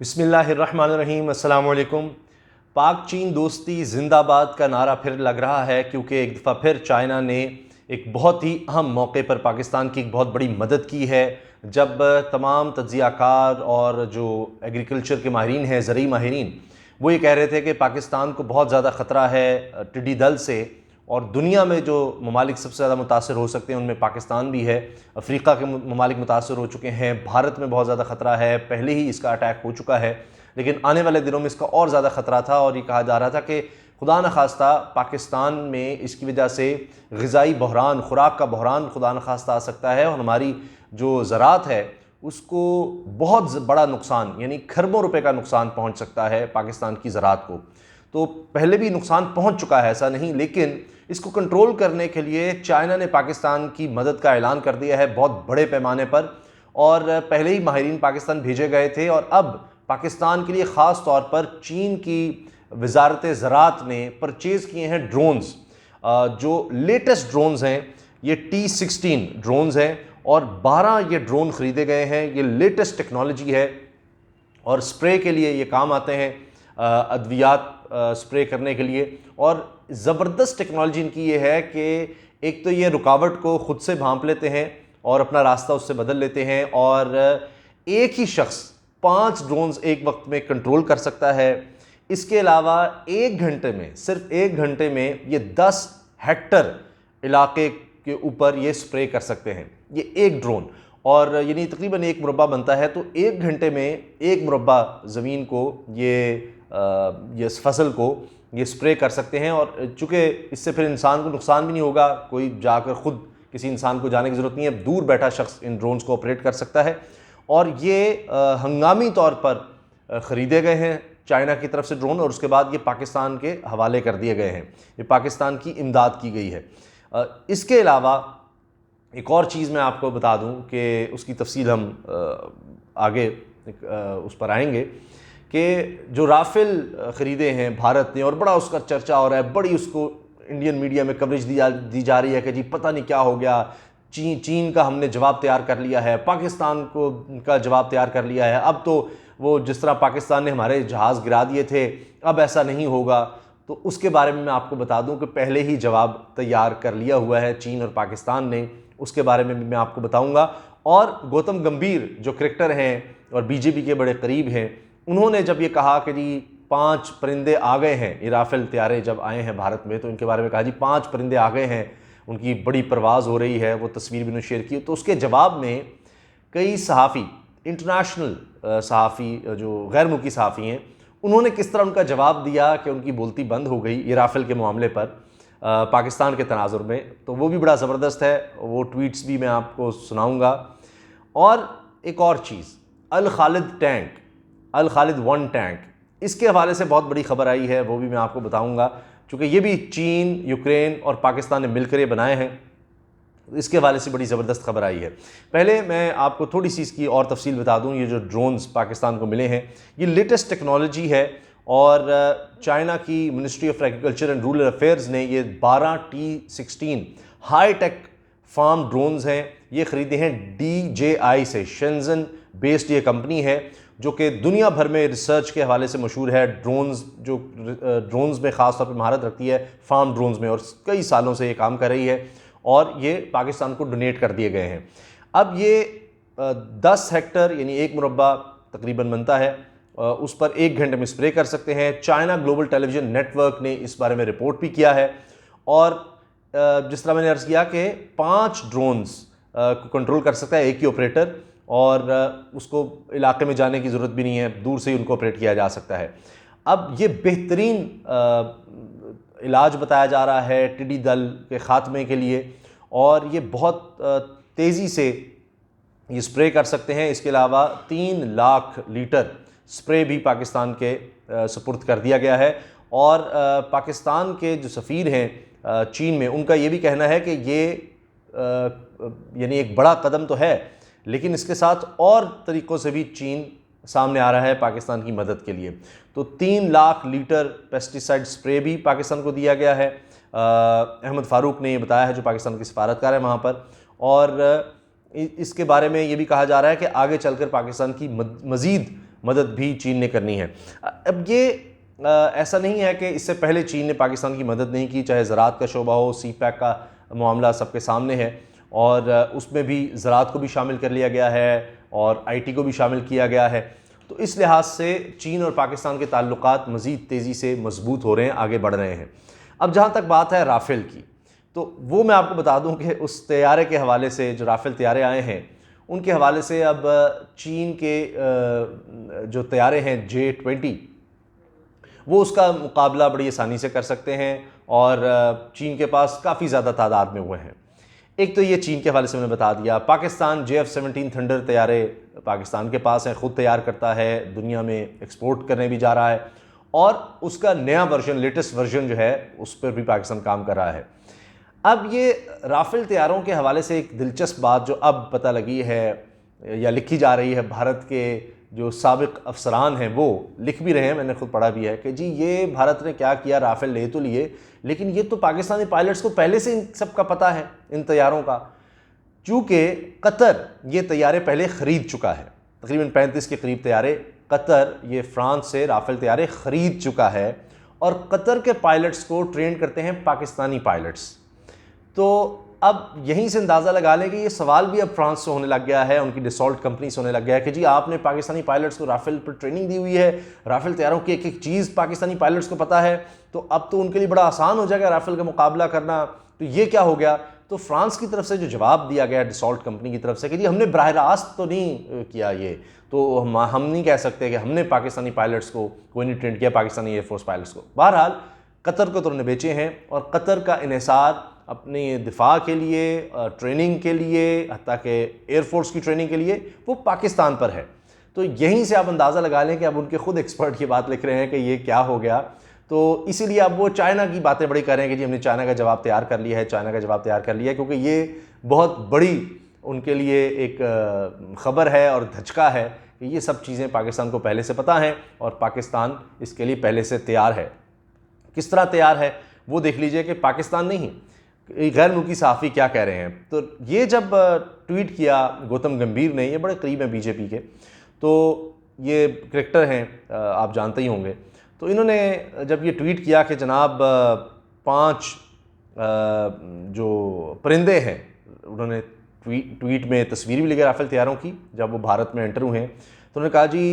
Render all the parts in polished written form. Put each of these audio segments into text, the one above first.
बिस्मिल्लाहिर्रहमानिर्रहीम, अस्सलाम वालेकुम। पाक चीन दोस्ती जिंदाबाद का नारा फिर लग रहा है क्योंकि एक दफ़ा फिर चाइना ने एक बहुत ही अहम मौके पर पाकिस्तान की एक बहुत बड़ी मदद की है। जब तमाम तज्ज़ियाकार और जो एग्रीकल्चर के माहिरीन हैं, ज़रूरी माहिरीन, वो ये कह रहे थे कि पाकिस्तान को बहुत ज़्यादा ख़तरा है टिड्डी दल से, और दुनिया में जो ममालिक सबसे ज़्यादा मुतासर हो सकते हैं उनमें पाकिस्तान भी है। अफ्रीका के ममालिक मुतासर हो चुके हैं, भारत में बहुत ज़्यादा ख़तरा है, पहले ही इसका अटैक हो चुका है, लेकिन आने वाले दिनों में इसका और ज़्यादा ख़तरा था। और ये कहा जा रहा था कि खुदा न खास्ता पाकिस्तान में इसकी वजह से ग़िज़ाई बहरान, ख़ुराक का बहरान खुदा न खास्ता आ सकता है, और हमारी जो ज़राअत है उसको बहुत बड़ा नुकसान, यानी खरबों रुपए का नुकसान पहुँच सकता है पाकिस्तान की ज़राअत को। तो पहले भी नुकसान पहुँच चुका है, ऐसा नहीं, लेकिन इसको कंट्रोल करने के लिए चाइना ने पाकिस्तान की मदद का ऐलान कर दिया है बहुत बड़े पैमाने पर। और पहले ही माहिरीन पाकिस्तान भेजे गए थे, और अब पाकिस्तान के लिए ख़ास तौर पर चीन की वजारत ज़राअत ने परचेज़ किए हैं ड्रोन्स। जो लेटेस्ट ड्रोन्स हैं ये T-16 ड्रोन्स हैं, और 12 ये ड्रोन ख़रीदे गए हैं। ये लेटेस्ट टेक्नोलॉजी है और स्प्रे के लिए ये काम आते हैं, अद्वियात स्प्रे करने के लिए। और ज़बरदस्त टेक्नोलॉजी इनकी ये है कि एक तो ये रुकावट को ख़ुद से भांप लेते हैं और अपना रास्ता उससे बदल लेते हैं, और एक ही शख्स 5 ड्रोन्स एक वक्त में कंट्रोल कर सकता है। इसके अलावा 1 घंटे में, सिर्फ 1 घंटे में ये 10 हेक्टर इलाके के ऊपर ये स्प्रे कर सकते हैं, ये एक ड्रोन। और यानी तकरीबन 1 मुरब्बा बनता है, तो 1 घंटे में 1 मुरब्बा ज़मीन को ये फसल को ये स्प्रे कर सकते हैं। और चूँकि इससे फिर इंसान को नुकसान भी नहीं होगा, कोई जाकर ख़ुद किसी इंसान को जाने की ज़रूरत नहीं है, दूर बैठा शख्स इन ड्रोन्स को ऑपरेट कर सकता है। और ये हंगामी तौर पर ख़रीदे गए हैं चाइना की तरफ से ड्रोन, और उसके बाद ये पाकिस्तान के हवाले कर दिए गए हैं। ये पाकिस्तान की इमदाद की गई है। इसके अलावा एक और चीज़ मैं आपको बता दूं कि उसकी तफसील हम आगे उस पर आएंगे, कि जो राफेल ख़रीदे हैं भारत ने, और बड़ा उसका चर्चा हो रहा है, बड़ी उसको इंडियन मीडिया में कवरेज दी जा रही है कि जी पता नहीं क्या हो गया, चीन का हमने जवाब तैयार कर लिया है, पाकिस्तान को का जवाब तैयार कर लिया है, अब तो वो जिस तरह पाकिस्तान ने हमारे जहाज़ गिरा दिए थे अब ऐसा नहीं होगा। तो उसके बारे में मैं आपको बता दूं कि पहले ही जवाब तैयार कर लिया हुआ है चीन और पाकिस्तान ने, उसके बारे में भी मैं आपको बताऊंगा। और गौतम गंभीर जो क्रिकेटर हैं और बीजेपी के बड़े करीब हैं, उन्होंने जब ये कहा कि जी 5 परिंदे आ गए हैं, ये राफेल तैयारे जब आए हैं भारत में, तो इनके बारे में कहा जी 5 परिंदे आ गए हैं, उनकी बड़ी परवाज़ हो रही है, वो तस्वीर भी उन्होंने शेयर की। तो उसके जवाब में कई सहाफ़ी, इंटरनेशनल सहाफ़ी जो गैर मुल्की सहाफ़ी हैं, उन्होंने किस तरह उनका जवाब दिया कि उनकी बोलती बंद हो गई ये राफेल के मामले पर पाकिस्तान के तनाजुर में, तो वो भी बड़ा ज़बरदस्त है। वो ट्वीट्स भी मैं आपको सुनाऊंगा। और एक और चीज़, अल खालिद टैंक, अल खालिद 1 टैंक, इसके हवाले से बहुत बड़ी खबर आई है, वो भी मैं आपको बताऊंगा, क्योंकि ये भी चीन, यूक्रेन और पाकिस्तान ने मिलकर ये बनाए हैं। इसके हवाले से बड़ी ज़बरदस्त खबर आई है। पहले मैं आपको थोड़ी सी इसकी और तफसील बता दूं। ये जो ड्रोन्स पाकिस्तान को मिले हैं, ये लेटेस्ट टेक्नोलॉजी है, और चाइना की ministry of agriculture and rural affairs ने ये 12 T-16 high tech farm drones हैं, ये ख़रीदे हैं DJI से। शेंजन बेस्ड ये कंपनी है जो कि दुनिया भर में रिसर्च के हवाले से मशहूर है। ड्रोन्स में ख़ास तौर पर महारत रखती है, फार्म ड्रोन्स में, और कई सालों से ये काम कर रही है, और ये पाकिस्तान को डोनेट कर दिए गए हैं। अब ये 10 हेक्टर यानी 1 मुरब्बा तकरीबन बनता है, उस पर 1 घंटे में स्प्रे कर सकते हैं। चाइना ग्लोबल टेलीविज़न नेटवर्क ने इस बारे में रिपोर्ट भी किया है। और जिस तरह मैंने अर्ज़ किया कि 5 ड्रोन्स को कंट्रोल कर सकता है एक ही ऑपरेटर, और उसको इलाके में जाने की ज़रूरत भी नहीं है, दूर से ही उनको ऑपरेट किया जा सकता है। अब ये बेहतरीन इलाज बताया जा रहा है टिड्डी दल के ख़ात्मे के लिए, और ये बहुत तेज़ी से ये स्प्रे कर सकते हैं। इसके अलावा 3 लाख लीटर स्प्रे भी पाकिस्तान के सुपुर्द कर दिया गया है। और पाकिस्तान के जो सफ़ीर हैं चीन में, उनका ये भी कहना है कि ये यानी एक बड़ा कदम तो है, लेकिन इसके साथ और तरीक़ों से भी चीन सामने आ रहा है पाकिस्तान की मदद के लिए। तो 3 लाख लीटर पेस्टिसाइड स्प्रे भी पाकिस्तान को दिया गया है। अहमद फ़ारूक ने ये बताया है, जो पाकिस्तान के सफारतकार है वहाँ पर। और इसके बारे में ये भी कहा जा रहा है कि आगे चलकर पाकिस्तान की मज़ीद मदद भी चीन ने करनी है। अब ये ऐसा नहीं है कि इससे पहले चीन ने पाकिस्तान की मदद नहीं की, चाहे ज़राअत का शोबा हो, सी पैक का मामला सबके सामने है और उसमें भी ज़राअत को भी शामिल कर लिया गया है और आईटी को भी शामिल किया गया है। तो इस लिहाज से चीन और पाकिस्तान के ताल्लुकात मज़ीद तेज़ी से मजबूत हो रहे हैं, आगे बढ़ रहे हैं। अब जहाँ तक बात है राफेल की, तो वो मैं आपको बता दूं कि उस तैयारे के हवाले से, जो राफेल तैयारे आए हैं उनके हवाले से अब चीन के जो तैयारे हैं J-20, वो उसका मुकाबला बड़ी आसानी से कर सकते हैं और चीन के पास काफ़ी ज़्यादा तादाद में हुए हैं। एक तो ये चीन के हवाले से मैंने बता दिया। पाकिस्तान JF-17 थंडर तैयारे पाकिस्तान के पास हैं, ख़ुद तैयार करता है, दुनिया में एक्सपोर्ट करने भी जा रहा है और उसका नया वर्जन, लेटेस्ट वर्जन जो है उस पर भी पाकिस्तान काम कर रहा है। अब ये राफेल तैयारों के हवाले से एक दिलचस्प बात जो अब पता लगी है या लिखी जा रही है, भारत के जो साबिक अफसरान हैं वो लिख भी रहे हैं, मैंने खुद पढ़ा भी है कि जी ये भारत ने क्या किया, राफेल ले तो लिए लेकिन ये तो पाकिस्तानी पायलट्स को पहले से इन सब का पता है, इन तैयारों का। चूँकि कतर ये तैयारे पहले ख़रीद चुका है, तकरीबन 35 के करीब तैयारे कतर ये फ्रांस से राफेल तैयारे ख़रीद चुका है और कतर के पायलट्स को ट्रेन करते हैं पाकिस्तानी पायलट्स। तो अब यहीं से अंदाज़ा लगा लें कि ये सवाल भी अब फ्रांस से होने लग गया है, उनकी डिसॉल्ट कंपनी से होने लग गया है कि जी आपने पाकिस्तानी पायलट्स को राफेल पर ट्रेनिंग दी हुई है, राफेल तैयारों की एक एक चीज़ पाकिस्तानी पायलट्स को पता है, तो अब तो उनके लिए बड़ा आसान हो जाएगा राफेल का मुकाबला करना। तो ये क्या हो गया? तो फ्रांस की तरफ से जो जवाब दिया गया डिसॉल्ट कंपनी की तरफ से कि जी हमने बराह रास्त तो नहीं किया ये, तो हम नहीं कह सकते कि हमने पाकिस्तानी पायलट्स को कोई नहीं ट्रेन किया, पाकिस्तानी एयरफोर्स पायलट्स को। बहरहाल कतर को तो उन्होंने बेचे हैं और कतर का इन्हिसार अपने दिफा के लिए, ट्रेनिंग के लिए, हत्ता कि एयरफोर्स की ट्रेनिंग के लिए वो पाकिस्तान पर है। तो यहीं से आप अंदाज़ा लगा लें कि अब उनके खुद एक्सपर्ट ये बात लिख रहे हैं कि ये क्या हो गया। तो इसीलिए अब वो चाइना की बातें बड़ी कर रहे हैं कि जी हमने चाइना का जवाब तैयार कर लिया है, चाइना का जवाब तैयार कर लिया है, क्योंकि ये बहुत बड़ी उनके लिए एक ख़बर है और धचका है कि ये सब चीज़ें पाकिस्तान को पहले से पता हैं और पाकिस्तान इसके लिए पहले से तैयार है। किस तरह तैयार है वो देख लीजिए कि पाकिस्तान नहीं, गैर मुल्की सहाफ़ी क्या कह रहे हैं। तो ये जब ट्वीट किया गौतम गंभीर ने, ये बड़े करीब हैं बीजेपी के, तो ये क्रिकेटर हैं, आप जानते ही होंगे। तो इन्होंने जब ये ट्वीट किया कि जनाब 5 जो परिंदे हैं, उन्होंने ट्वीट में तस्वीर भी लगी राफेल तैयारों की जब वो भारत में एंटर हुए हैं, तो उन्होंने कहा जी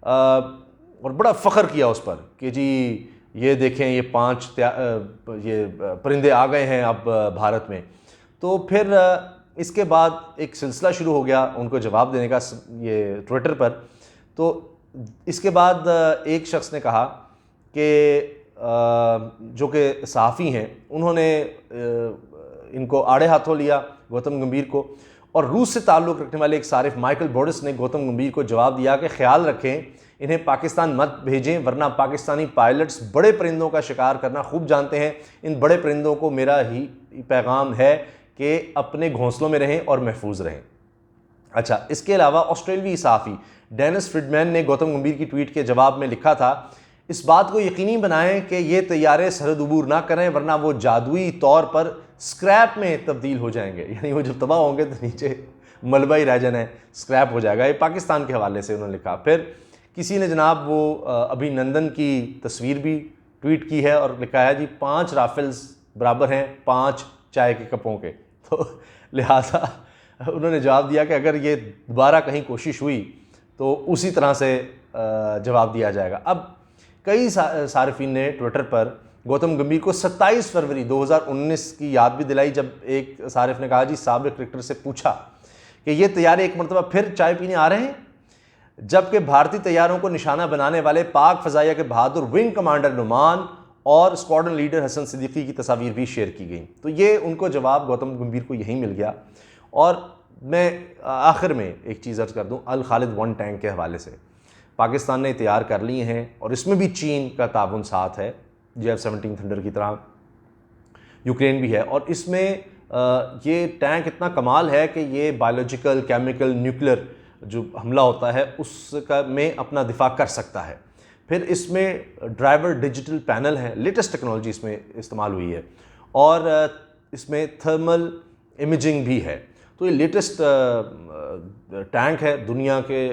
और बड़ा फ़ख्र किया उस पर कि जी ये देखें ये 5 ये परिंदे आ गए हैं अब भारत में। तो फिर इसके बाद एक सिलसिला शुरू हो गया उनको जवाब देने का ये ट्विटर पर। तो इसके बाद एक शख्स ने कहा कि जो कि सहाफ़ी हैं, उन्होंने इनको आड़े हाथों लिया गौतम गंभीर को, और रूस से ताल्लुक़ रखने वाले एक सारिफ माइकल बोरिस ने गौतम गंभीर को जवाब दिया कि ख्याल रखें, इन्हें पाकिस्तान मत भेजें वरना पाकिस्तानी पायलट्स बड़े परिंदों का शिकार करना खूब जानते हैं। इन बड़े परिंदों को मेरा ही पैगाम है कि अपने घोंसलों में रहें और महफूज रहें। अच्छा, इसके अलावा ऑस्ट्रेलियाई सहाफ़ी डेनिस फ्रिडमैन ने गौतम गंभीर की ट्वीट के जवाब में लिखा था, इस बात को यकीनी बनाएं कि ये तैयारे सरहद अबूर ना करें वरना वो जादुई तौर पर स्क्रैप में तब्दील हो जाएंगे, यानी वो जब तबाह होंगे तो नीचे मलबा ही रह जाना है, स्क्रैप हो जाएगा। ये पाकिस्तान के हवाले से उन्होंने लिखा। फिर किसी ने जनाब वो अभिनंदन की तस्वीर भी ट्वीट की है और लिखा है जी 5 राफेल्स बराबर हैं 5 चाय के कपों के। तो लिहाजा उन्होंने जवाब दिया कि अगर ये दोबारा कहीं कोशिश हुई तो उसी तरह से जवाब दिया जाएगा। अब कई सारिफीन ने ट्विटर पर गौतम गंभीर को 27 फरवरी 2019 की याद भी दिलाई, जब एक सारिफ ने कहा जी साबिक क्रिकेटर से पूछा कि ये तैयारे एक मरतबा फिर चाय पीने आ रहे हैं, जबकि भारतीय तैयारों को निशाना बनाने वाले पाक फ़ज़ाइया के बहादुर विंग कमांडर नुमान और स्क्वाड्रन लीडर हसन सिद्दीकी की तस्वीर भी शेयर की गई। तो ये उनको जवाब गौतम गंभीर को यहीं मिल गया। और मैं आखिर में एक चीज़ अर्ज़ कर दूँ, अल खालिद 1 टैंक के हवाले से पाकिस्तान ने तैयार कर लिए हैं और इसमें भी चीन का ताउन साथ है, JF-17 थंडर की तरह यूक्रेन भी है। और इसमें ये टैंक इतना कमाल है कि ये बायोलॉजिकल, केमिकल, न्यूक्लियर जो हमला होता है उसका में अपना दिफा कर सकता है। फिर इसमें ड्राइवर डिजिटल पैनल है, लेटेस्ट टेक्नोलॉजी इसमें इस्तेमाल हुई है, और इसमें थर्मल इमेजिंग भी है। तो ये लेटेस्ट टैंक है दुनिया के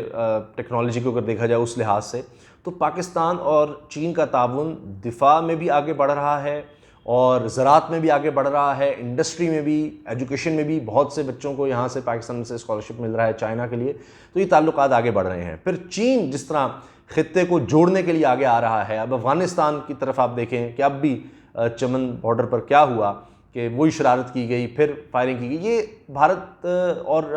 टेक्नोलॉजी को अगर देखा जाए उस लिहाज से। तो पाकिस्तान और चीन का ताउन दिफा में भी आगे बढ़ रहा है और ज़राअत में भी आगे बढ़ रहा है, इंडस्ट्री में भी, एजुकेशन में भी। बहुत से बच्चों को यहाँ से पाकिस्तान से स्कॉलरशिप मिल रहा है चाइना के लिए, तो ये ताल्लुकात आगे बढ़ रहे हैं। फिर चीन जिस तरह खित्ते को जोड़ने के लिए आगे आ रहा है, अब अफ़गानिस्तान की तरफ आप देखें कि अब भी चमन बॉर्डर पर क्या हुआ कि वही शरारत की गई, फिर फायरिंग की गई। ये भारत और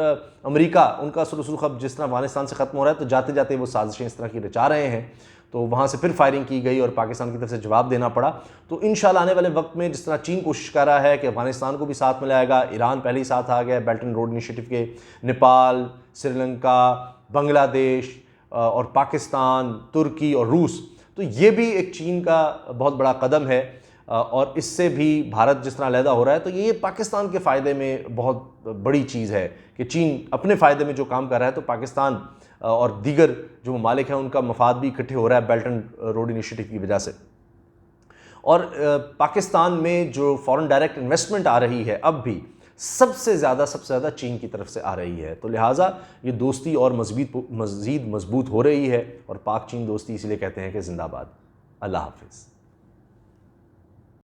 अमेरिका, उनका सुलह अब जिस तरह अफगानिस्तान से ख़त्म हो रहा है, तो जाते जाते वो साजिशें इस तरह की रचा रहे हैं, तो वहाँ से फिर फायरिंग की गई और पाकिस्तान की तरफ से जवाब देना पड़ा। तो इंशाल्लाह आने वाले वक्त में जिस तरह चीन कोशिश कर रहा है कि अफगानिस्तान को भी साथ मिलाएगा, ईरान पहले ही साथ आ गया बेल्ट एंड रोड इनिशिएटिव के, नेपाल, श्रीलंका, बांग्लादेश और पाकिस्तान, तुर्की और रूस, तो ये भी एक चीन का बहुत बड़ा कदम है। और इससे भी भारत जिस तरह अलहदा हो रहा है, तो ये पाकिस्तान के फ़ायदे में बहुत बड़ी चीज़ है कि चीन अपने फ़ायदे में जो काम कर रहा है, तो पाकिस्तान और दीगर जो ममालिक हैं उनका मफाद भी इकट्ठे हो रहा है बेल्ट एंड रोड इनिशिएटिव की वजह से। और पाकिस्तान में जो फॉरेन डायरेक्ट इन्वेस्टमेंट आ रही है अब भी सबसे ज़्यादा चीन की तरफ से आ रही है, तो लिहाजा ये दोस्ती और मज़ीद मजबूत हो रही है। और पाक चीन दोस्ती इसलिए कहते हैं कि जिंदाबाद। अल्लाह हाफिज़।